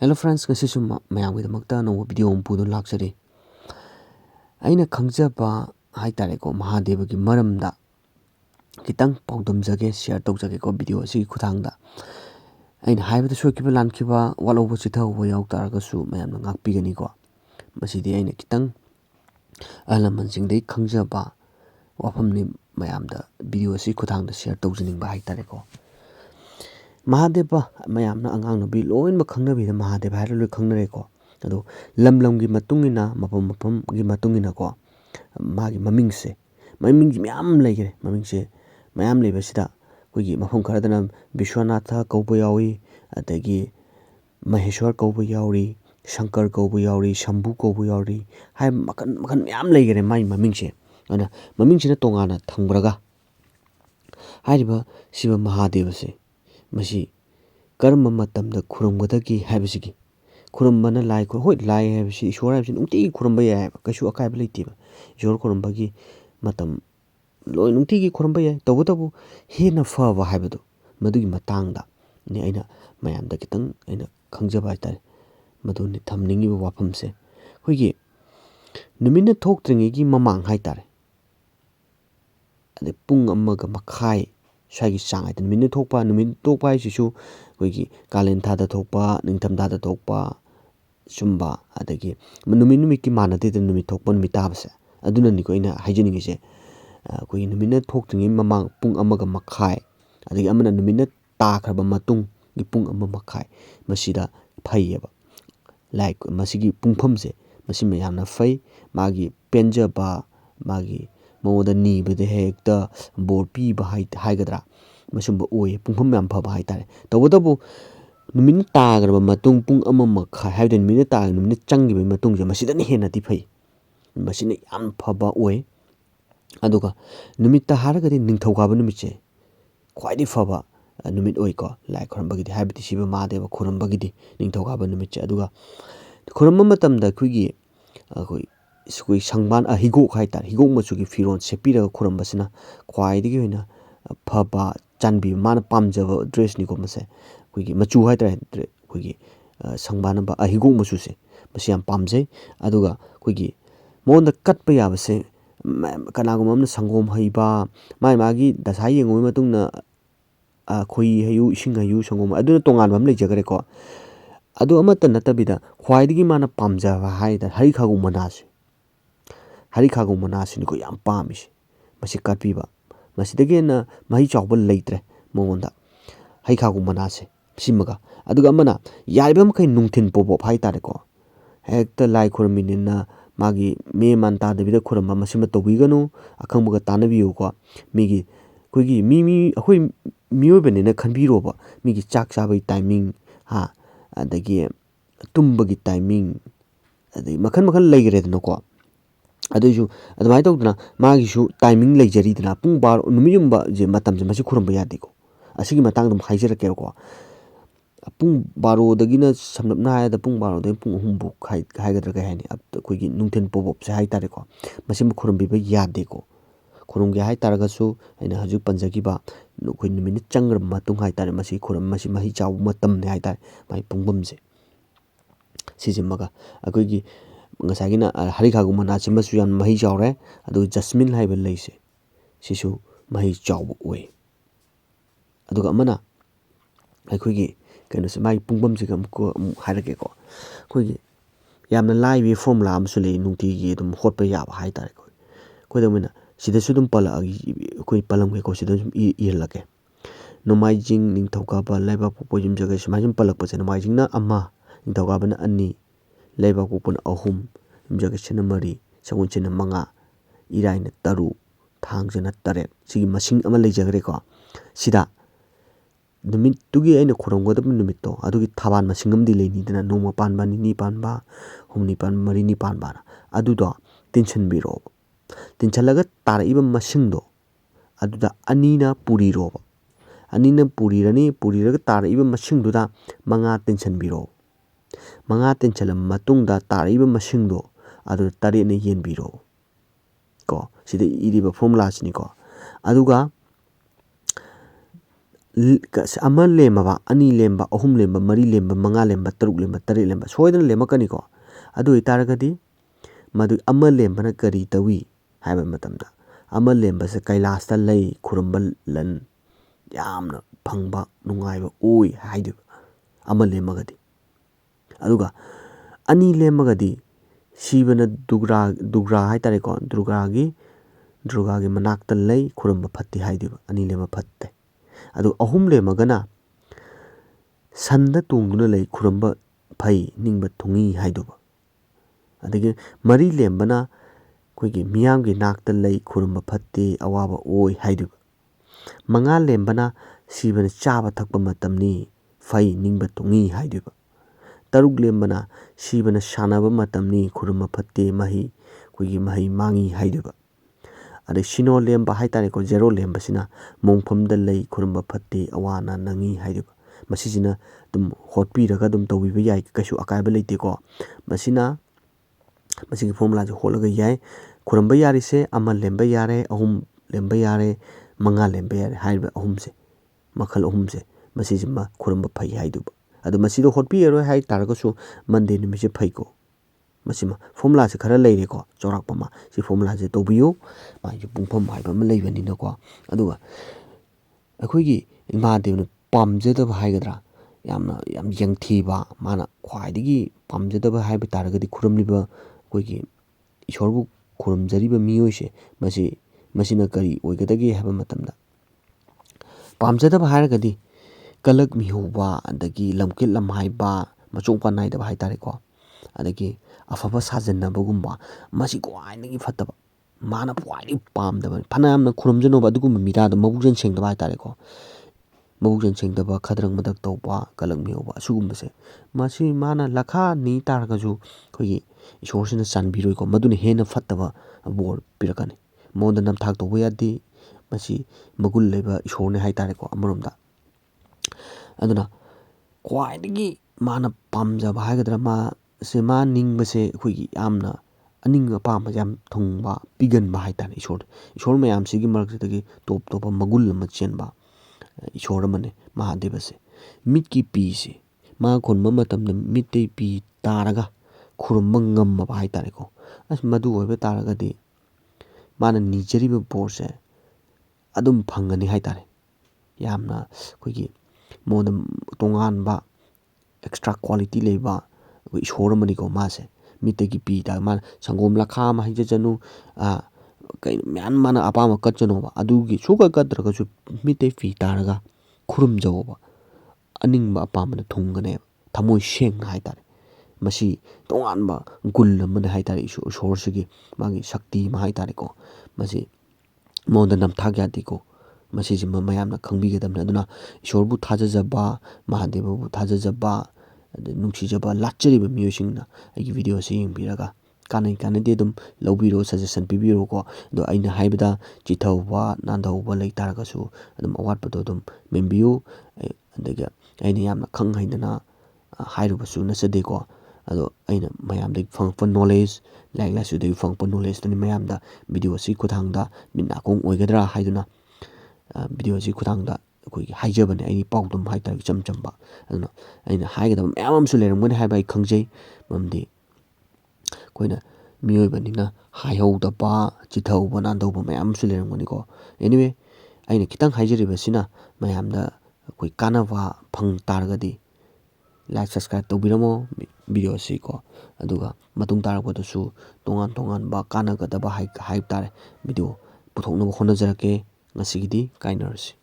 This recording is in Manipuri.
Hello friends, ngasi mayamgidmakta no video ampudu laksari. Aina khangjaba haitareko Mahadevagi maramda kitang paudamjage share tawjage ko video asi khuthangda. Aina haibada sokiba lankiba walobo chitha uba yautaragasu mayamna ngakpigani ko. Masidi aina kitang alamanjingdai khangjaba wafamni mayamda video asi khuthangda share tawjaningba haitareko. Mahadeva mayamna angang nabi loin ba khangnabi Mahadeva haira loi khangnare ko ado lam gi matungina mapam gi matungina ko magi mamingse mayam leigere mamingse mayam leibasida koigi mafam kharadana Vishwanatha kauba yawi adagi Maheshwar kauba yawi Shankar kauba yawi Shambhu kauba yawi hai makan mayam leigere mai mamingse ana mamingsina tongana thangbraga hairiba siba Mahadeva se masi karma matamda khuramgadagi haibasigi khurambana lai hoi lai haibasi ishwar haibasi nungti khuramba yai kaisu akaiba leiteba ishwar khurambagi matam loi nungti khuramba yai tabu hena faba haibado madugi matangda ni aina mayamda kitang aina khangjaba haitare maduni thamningiba wafamse hoigi numina thoktringegi mamang haitare ade pung amaga makhai swagi chang haitare numina thokpa haisisu koigi kalen thada thokpa ningtham thada thokpa sumba adagi numit ki manade de numit thokpa numit tabase aduna ni ko ina haijaningise koigi numina thoktingi mamang pung amaga makhai adagi amana numina takhraba matung gi pung ama makhai masida phaieba like masigi pungphamse masi mayamna phai magi penjaba magi moda nibade hekta borpi ba haigadra masumba oye pungpham yam phaba haitare tabu numina tagraba matung pung ama makhai haiden numina tag numina changiba matung je masidani hena ti phai masina yam phaba oye aduga numita haragadi ningthokaba numitse khwaidi phaba numit oy ko lai khurambagidi habiti siba Mahadeva khurambagidi ningthokaba numitse aduga khuramba matamda kuigi koi sangban higok haitare higok machugi firon sepiraga khurambasina khwaidigi hoina phaba chanbi mana pamjaba dress ni ko mase kuigi machu haitare kuigi sangban ba higok machu se masi yam pamjai aduga kuigi monda katpa yabase kanagum amna sangom haiba magi dasai yengoi matungna khoi hayu ising hayu sangom aduna tongan bam leijagare ko adu amata natabida khwaidigi mana pamjaba haida harikhagu manase ni ko yam pamis masi katpiba masidagi na mahi chawba leitre mongonda haikhagu manase simaga aduga amana yaibam kai nungthin popo haitare ko hekta lai khuraminina magi me manta dabida khuramba masima tobiganu akhangbaga tanabiyu ko migi koigi akhoi miyobenena khanbiroba migi chak chabai timing ha adagi tumbagi timing adagi makhan leigredna ko aduju adumai tawduna magi su timing leijaridna pung bar numiyumba je matam je masi khuramba yadi ko asigi matangdum haijarake ko pung baro dagina samnapna hayada pung baro dagina pung humbu haigadra kai haini koigi nungthen pobop se haitare ko masim khurumbiba yade ko khurumge haitaragasu aina haju panjagiba koi numina changra matung haitare masi khuram masi mahi chaw matam ne haitare mai pungbamje sijimaga akoigi ngasagina harikhagu manase masu yam mahi chawre adu jasmine haiba leise sisu mahi chaw oy aduga amana aikoigi kainose mai pungbamje gam ko hairake ko koigi yamna laibi formula amsu le nungtigi dum hotpa yaba haitare ko koidamina sida sudum pala koi palam ko sida irlake nomaijing ningthokaba laiba popojim jaga samajim palak pachena maijingna amma ningthokaba na ani laiba popon ahum jaga chena mari sangun chena manga iraina taru thangjana taret sigi masing ama leijagre ko sida numit tugi aina khuranggodab numitto adugi thaban masingam di leini dana noma panba ni panba humni pan mari ni panba adudo tension biro tinchalaga taraiba masingdo aduda anina puriro anina purirani puriraga taraiba masingduda manga tension biro manga tenchalam matungda taraiba masingdo adu tare ne yen biro ko sida iriba formula sini ko aduga ꯑꯃ ꯂꯦꯝꯃꯕ, ꯑꯅꯤ ꯂꯦꯝꯕ, ꯑꯍꯨꯝ ꯂꯦꯝꯕ, ꯃꯔꯤ ꯂꯦꯝꯕ, ꯃꯉꯥ ꯂꯦꯝꯕ, ꯇꯔꯨꯛ ꯂꯦꯝꯕ, ꯇꯔꯦꯠ ꯂꯦꯝꯕ ꯁꯣꯏꯗꯅ ꯂꯦꯝꯃꯛꯀꯅꯤꯀꯣ. ꯑꯗꯨ ꯑꯣꯏꯇꯥꯔꯒꯗꯤ ꯃꯗꯨ ꯑꯃ ꯂꯦꯝꯕꯅ ꯀꯔꯤ ꯇꯧꯏ ꯍꯥꯏꯕ ꯃꯇꯝꯗ, ꯑꯃ ꯂꯦꯝꯕꯁꯦ ꯀꯩꯂꯥꯁꯇ ꯂꯩ ꯈꯨꯔꯨꯝꯕ ꯂꯟ ꯌꯥꯝꯅ ꯐꯪꯕ ꯅꯨꯡꯉꯥꯏꯕ ꯑꯣꯏ ꯍꯥꯏꯗꯣꯏꯕ ꯑꯃ ꯂꯦꯝꯃꯒꯗꯤ. ꯑꯗꯨꯒ ꯑꯅꯤ ꯂꯦꯝꯃꯒꯗꯤ ꯁꯤꯕꯅ ꯗꯨꯔꯒꯥ ꯍꯥꯏꯇꯥꯔꯦꯀꯣ, ꯗꯨꯔꯒꯥꯒꯤ ꯃꯅꯥꯛꯇ ꯂꯩ ꯈꯨꯔꯨꯝꯕ ꯐꯠꯇꯦ ꯍꯥꯏꯗꯣꯏꯕ, ꯑꯅꯤ ꯂꯦꯝꯕ ꯐꯠꯇꯦ. ꯑꯗꯨ ꯑꯍꯨꯝ ꯂꯦꯝꯃꯒꯅ ꯁꯟꯗ ꯇꯣꯡꯗꯨꯅ ꯂꯩ ꯈꯨꯔꯨꯝꯕ ꯐꯩ ꯅꯤꯡꯕ ꯊꯨꯡꯏ ꯍꯥꯏꯗꯣꯏꯕ. ꯑꯗꯒꯤ ꯃꯔꯤ ꯂꯦꯝꯕꯅ ꯑꯩꯈꯣꯏꯒꯤ ꯃꯤꯌꯥꯝꯒꯤ ꯅꯥꯛꯇ ꯂꯩ ꯈꯨꯔꯨꯝꯕ ꯐꯠꯇꯦ ꯑꯋꯥꯕ ꯑꯣꯏ ꯍꯥꯏꯗꯣꯏꯕ. ꯃꯉꯥ ꯂꯦꯝꯕꯅ ꯁꯤꯕꯅ ꯆꯥꯕ ꯊꯛꯄ ꯃꯇꯝꯅꯤ ꯐꯩ ꯅꯤꯡꯕ ꯊꯨꯡꯏ ꯍꯥꯏꯗꯣꯏꯕ. ꯇꯔꯨꯛ ꯂꯦꯝꯕꯅ ꯁꯤꯕꯅ ꯁꯥꯟꯅꯕ ꯃꯇꯝꯅꯤ ꯈꯨꯔꯨꯝꯕ ꯐꯠꯇꯦ ꯑꯩꯈꯣꯏꯒꯤ ꯃꯍꯩ ꯃꯥꯡꯏ ꯍꯥꯏꯗꯣꯏꯕ. ꯑꯗꯩ ꯁꯤꯅꯣ ꯂꯦꯝꯕ ꯍꯥꯏꯇꯥꯔꯦꯀꯣ, ꯖꯦꯔꯣ ꯂꯦꯝꯕꯁꯤꯅ ꯃꯣꯡꯐꯝꯗ ꯂꯩ ꯈꯨꯔꯨꯝꯕ ꯐꯠꯇꯦ ꯑꯋꯥ ꯑꯅꯥ ꯅꯪꯏ ꯍꯥꯏꯗꯣꯏꯕ. ꯃꯁꯤꯁꯤꯅ ꯑꯗꯨꯝ ꯍꯣꯠꯄꯤꯔꯒ ꯑꯗꯨꯝ ꯇꯧꯕꯤꯕ ꯌꯥꯏ, ꯀꯩꯁꯨ ꯑꯀꯥꯏꯕ ꯂꯩꯇꯦꯀꯣ. ꯃꯁꯤꯒꯤ ꯐꯣꯔꯃꯨꯂꯥꯁꯦ ꯍꯣꯠꯂꯒ ꯌꯥꯏ. ꯈꯨꯔꯨꯝꯕ ꯌꯥꯔꯤꯁꯦ ꯑꯃ ꯂꯦꯝꯕ ꯌꯥꯔꯦ, ꯑꯍꯨꯝ ꯂꯦꯝꯕ ꯌꯥꯔꯦ, ꯃꯉꯥ ꯂꯦꯝꯕ ꯌꯥꯔꯦ. ꯍꯥꯏꯔꯤꯕ ꯑꯍꯨꯝꯁꯦ, ꯃꯈꯜ ꯑꯍꯨꯝꯁꯦ, ꯃꯁꯤꯁꯤꯃ ꯈꯨꯔꯨꯝꯕ ꯐꯩ ꯍꯥꯏꯗꯣꯏꯕ. ꯑꯗꯣ ꯃꯁꯤꯗꯣ ꯍꯣꯠꯄꯤꯔꯔꯣꯏ ꯍꯥꯏ ꯇꯥꯔꯒꯁꯨ ꯃꯟꯗꯦ ꯅꯨꯃꯤꯠꯁꯦ ꯐꯩꯀꯣ. ꯃꯁꯤꯃ ꯐꯣꯔꯃꯨꯂꯥꯁꯦ ꯈꯔ ꯂꯩꯔꯦꯀꯣ, ꯆꯥꯎꯔꯥꯛꯄ ꯑꯃ. ꯁꯤ ꯐꯣꯔꯃꯨꯂꯥꯁꯦ ꯇꯧꯕꯤꯌꯨ, ꯃꯥꯒꯤ ꯄꯨꯡꯐꯝ ꯍꯥꯏꯕ ꯑꯃ ꯂꯩꯕꯅꯤꯅꯀꯣ. ꯑꯗꯨꯒ ꯑꯩꯈꯣꯏꯒꯤ ꯃꯍꯥꯗꯦꯕꯅ ꯄꯥꯝꯖꯗꯕ ꯍꯥꯏꯒꯗ꯭ꯔꯥ, ꯌꯥꯝ ꯌꯦꯡꯊꯤꯕ, ꯃꯥꯅ ꯈ꯭ꯋꯥꯏꯗꯒꯤ ꯄꯥꯝꯖꯗꯕ ꯍꯥꯏꯕ ꯇꯥꯔꯒꯗꯤ ꯈꯨꯔꯨꯝꯂꯤꯕ ꯑꯩꯈꯣꯏꯒꯤ ꯏꯁꯣꯔꯕꯨ ꯈꯨꯔꯨꯝꯖꯔꯤꯕ ꯃꯤꯑꯣꯏꯁꯦ, ꯃꯁꯤꯅ ꯀꯔꯤ ꯑꯣꯏꯒꯗꯒꯦ ꯍꯥꯏꯕ ꯃꯇꯝꯗ, ꯄꯥꯝꯖꯗꯕ ꯍꯥꯏꯔꯒꯗꯤ ꯀꯂꯛ ꯃꯤꯍꯧꯕ, ꯑꯗꯒꯤ ꯂꯝꯀꯤꯠ ꯂꯝꯍꯥꯏꯕ, ꯃꯆꯣꯡꯄꯥ ꯅꯥꯏꯗꯕ ꯍꯥꯏꯇꯥꯔꯦꯀꯣ. ꯑꯗꯒꯤ ꯑꯐꯕ ꯁꯥꯖꯟꯅꯕꯒꯨꯝꯕ, ꯃꯁꯤ ꯈ꯭ꯋꯥꯏꯗꯒꯤ ꯐꯠꯇꯕ, ꯃꯥꯅ ꯈ꯭ꯋꯥꯏꯗꯒꯤ ꯄꯥꯝꯗꯕ. ꯐꯅꯌꯥꯝꯅ ꯈꯨꯔꯨꯝꯖꯅꯣꯕ ꯑꯗꯨꯒꯨꯝꯕ ꯃꯤꯔꯥꯗꯣ, ꯃꯕꯨꯛꯆꯦꯜ ꯁꯦꯡꯗꯕ ꯍꯥꯏꯇꯥꯔꯦꯀꯣ. ꯃꯕꯨꯛꯆꯦꯜ ꯁꯦꯡꯗꯕ, ꯈꯗꯔꯛ ꯃꯗꯛ ꯇꯧꯕ, ꯀꯂꯛ ꯃꯤꯍꯧꯕ, ꯑꯁꯤꯒꯨꯝꯕꯁꯦ, ꯃꯁꯤ ꯃꯥꯅ ꯂꯥꯈꯥ ꯅꯤ ꯇꯥꯔꯒꯁꯨ ꯑꯩꯈꯣꯏꯒꯤ ꯏꯁꯣꯔꯁꯤꯅ ꯆꯥꯟꯕꯤꯔꯣꯏꯀꯣ. ꯃꯗꯨꯅ ꯍꯦꯟꯅ ꯐꯠꯇꯕ ꯕꯣꯔ ꯄꯤꯔꯛꯀꯅꯤ. ꯃꯉꯣꯟꯗ ꯅꯝꯊꯥꯛ ꯇꯧꯕ ꯌꯥꯗꯦ. ꯃꯁꯤ ꯃꯒꯨꯟ ꯂꯩꯕ ꯏꯁꯣꯔꯅꯤ ꯍꯥꯏꯇꯥꯔꯦꯀꯣ ꯑꯃꯔꯣꯝꯗ. ꯑꯗꯨꯅ ꯈ꯭ꯋꯥꯏꯗꯒꯤ ꯃꯥꯅ ꯄꯥꯝꯖꯕ ꯍꯥꯏꯒꯗ꯭ꯔꯥ, ꯃꯥ ꯅꯤꯡꯕꯁꯦ ꯑꯩꯈꯣꯏꯒꯤ ꯌꯥꯝꯅ ꯑꯅꯤꯡꯕ ꯑꯄꯥꯝꯕꯁꯦ ꯌꯥꯝ ꯊꯨꯡꯕ, ꯄꯤꯒꯟꯕ ꯍꯥꯏꯇꯥꯔꯦ ꯏꯁꯣꯔꯗ. ꯏꯁꯣꯔ ꯃꯌꯥꯝꯁꯤꯒꯤ ꯃꯔꯛꯁꯤꯗꯒꯤ ꯇꯣꯞ ꯇꯣꯞꯄ ꯃꯒꯨꯟ ꯑꯃ ꯆꯦꯟꯕ ꯏꯁꯣꯔ ꯑꯃꯅꯤ ꯃꯍꯥꯗꯦꯕꯁꯦ. ꯃꯤꯠꯀꯤ ꯄꯤꯁꯦ ꯃꯥ ꯈꯨꯔꯨꯝꯕ ꯃꯇꯝꯗ ꯃꯤꯠꯇꯩ ꯄꯤ ꯇꯥꯔꯒ ꯈꯨꯔꯨꯝꯕ ꯉꯝꯃꯕ ꯍꯥꯏꯇꯥꯔꯦꯀꯣ. ꯃꯗꯨ ꯑꯣꯏꯕ ꯇꯥꯔꯒꯗꯤ ꯃꯥꯅ ꯅꯤꯖꯔꯤꯕ ꯕꯣꯔꯁꯦ ꯑꯗꯨꯝ ꯐꯪꯒꯅꯤ ꯍꯥꯏꯇꯥꯔꯦ. ꯌꯥꯝꯅ ꯑꯩꯈꯣꯏꯒꯤ ꯃꯉꯣꯟꯗ ꯇꯣꯉꯥꯟꯕ ꯑꯦꯛꯁꯇ꯭ꯔꯥ ꯀ꯭ꯋꯥꯂꯤꯇꯤ ꯂꯩꯕ ꯑꯩꯈꯣꯏ ꯏꯁꯣꯔ ꯑꯃꯅꯤꯀꯣ ꯃꯥꯁꯦ. ꯃꯤꯠꯇꯒꯤ ꯄꯤ ꯇꯥꯔꯒ ꯃꯥꯅ ꯁꯪꯒꯣꯝ ꯂꯈꯥ ꯑꯃ ꯍꯩꯖꯁꯅꯨ, ꯃꯌꯥꯝ ꯃꯥꯅ ꯑꯄꯥꯝꯕ ꯀꯠꯆꯅꯣꯕ, ꯑꯗꯨꯒꯤ ꯁꯨꯀꯠ ꯀꯠꯇ꯭ꯔꯒꯁꯨ ꯃꯤꯠꯇꯩ ꯄꯤ ꯇꯥꯔꯒ ꯈꯨꯔꯨꯝꯖꯧꯕ, ꯑꯅꯤꯡꯕ ꯑꯄꯥꯝꯕꯅ ꯊꯨꯡꯒꯅꯦꯕ, ꯊꯃꯣꯏ ꯁꯦꯡꯅ ꯍꯥꯏꯇꯥꯔꯦ. ꯃꯁꯤ ꯇꯣꯉꯥꯟꯕ ꯒꯨꯟ ꯑꯃꯅꯤ ꯍꯥꯏꯇꯥꯔꯦ ꯏꯁꯣꯔꯁꯤꯒꯤ, ꯃꯥꯒꯤ ꯁꯛꯇꯤ ꯑꯃ ꯍꯥꯏꯇꯥꯔꯦꯀꯣ. ꯃꯁꯤ ꯃꯉꯣꯟꯗ ꯅꯝꯊꯥꯛ ꯌꯥꯗꯦꯀꯣ. ꯃꯁꯤꯁꯤꯃ ꯃꯌꯥꯝꯅ ꯈꯪꯕꯤꯒꯗꯕꯅꯤ. ꯑꯗꯨꯅ ꯏꯁꯣꯔꯕꯨ ꯊꯥꯖꯖꯕ, ꯃꯍꯥꯗꯦꯕꯕꯨ ꯊꯥꯖꯖꯕ, ꯑꯗꯩ ꯅꯨꯡꯁꯤꯖꯕ, ꯂꯥꯠꯆꯔꯤꯕ ꯃꯤꯑꯣꯏꯁꯤꯡꯅ ꯑꯩꯒꯤ ꯚꯤꯗꯤꯑꯣ ꯑꯁꯤ ꯌꯦꯡꯕꯤꯔꯒ ꯀꯥꯟꯅꯗꯦ ꯑꯗꯨꯝ ꯂꯧꯕꯤꯔꯣ, ꯁꯖꯦꯁꯟ ꯄꯤꯕꯤꯔꯣꯀꯣ. ꯑꯗꯣ ꯑꯩꯅ ꯍꯥꯏꯕꯗ ꯆꯤꯊꯍꯧꯕ, ꯅꯥꯟꯊꯍꯧꯕ ꯂꯩ ꯇꯥꯔꯒꯁꯨ ꯑꯗꯨꯝ ꯑꯋꯥꯠꯄꯗꯣ ꯑꯗꯨꯝ ꯃꯦꯟꯕꯤꯌꯨ. ꯑꯗꯒꯤ ꯑꯩꯅ ꯌꯥꯝꯅ ꯈꯪ ꯍꯩꯗꯅ ꯍꯥꯏꯔꯨꯕꯁꯨ ꯅꯠꯆꯗꯦꯀꯣ. ꯑꯗꯣ ꯑꯩꯅ ꯃꯌꯥꯝꯗꯒꯤ ꯐꯪꯉꯛꯄ ꯅꯣꯂꯦꯖ, ꯂꯥꯏꯔꯤꯛ ꯂꯥꯏꯁꯨꯗꯒꯤ ꯐꯪꯉꯛꯄ ꯅꯣꯂꯦꯖꯇꯨꯅꯤ ꯃꯌꯥꯝꯗ ꯚꯤꯗꯤꯑꯣ ꯑꯁꯤ ꯈꯨꯠꯊꯥꯡꯗ ꯃꯤꯠ ꯅꯥꯀꯣꯡ ꯑꯣꯏꯒꯗ꯭ꯔꯥ ꯍꯥꯏꯗꯨꯅ ꯚꯤꯗꯤꯑꯣ ꯑꯁꯤ ꯈꯨꯠꯊꯥꯡꯗ ꯑꯩꯈꯣꯏꯒꯤ ꯍꯥꯏꯖꯕꯅꯦ. ꯑꯩꯒꯤ ꯄꯥꯎꯗꯝ ꯍꯥꯏꯇꯥꯔꯦ, ꯏꯆꯝ ꯆꯝꯕ. ꯑꯗꯨꯅ ꯑꯩꯅ ꯍꯥꯏꯒꯗꯕ ꯃꯌꯥꯝ ꯑꯃꯁꯨ ꯂꯩꯔꯝꯒꯅꯤ ꯍꯥꯏꯕ ꯑꯩ ꯈꯪꯖꯩ. ꯃꯔꯝꯗꯤ ꯑꯩꯈꯣꯏꯅ ꯃꯤꯑꯣꯏꯕꯅꯤꯅ ꯍꯥꯏꯍꯧꯗꯕ, ꯆꯤꯊꯍꯧꯕ, ꯅꯥꯟꯊꯍꯧꯕ ꯃꯌꯥꯝ ꯑꯃꯁꯨ ꯂꯩꯔꯝꯒꯅꯤꯀꯣ. ꯑꯦꯅꯤꯋꯦ, ꯑꯩꯅ ꯈꯤꯇꯪ ꯍꯥꯏꯖꯔꯤꯕꯁꯤꯅ ꯃꯌꯥꯝꯗ ꯑꯩꯈꯣꯏ ꯀꯥꯟꯅꯕ ꯐꯪ ꯇꯥꯔꯒꯗꯤ ꯂꯥꯏꯛ ꯁꯕꯁꯀ꯭ꯔꯥꯏꯕ ꯇꯧꯕꯤꯔꯝꯃꯣ ꯚꯤꯗꯤꯑꯣ ꯑꯁꯤꯀꯣ. ꯑꯗꯨꯒ ꯃꯇꯨꯡ ꯇꯥꯔꯛꯄꯗꯁꯨ ꯇꯣꯉꯥꯟ ꯇꯣꯉꯥꯟꯕ ꯀꯥꯟꯅꯒꯗꯕ ꯍꯥꯏꯕ ꯇꯥꯔꯦ ꯚꯤꯗꯤꯑꯣ ꯄꯨꯊꯣꯛꯅꯕ ꯍꯣꯠꯅꯖꯔꯛꯀꯦ. ꯉꯁꯤꯒꯤꯗꯤ ꯀꯥꯏꯅꯔꯁꯤ.